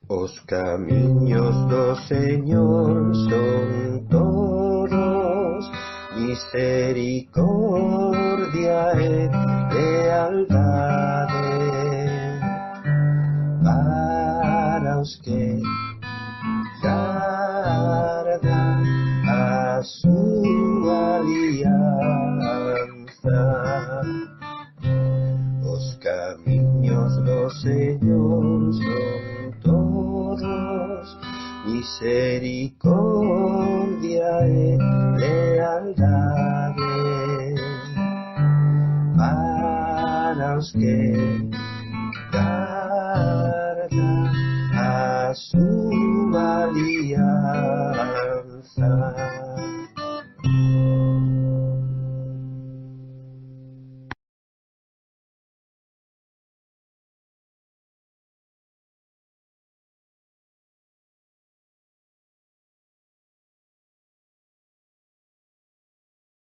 Os camiños do Señor son todos misericordia e lealdade para os que guardan a súa alianza. Os camiños do Señor son todos misericordia e lealdade para os que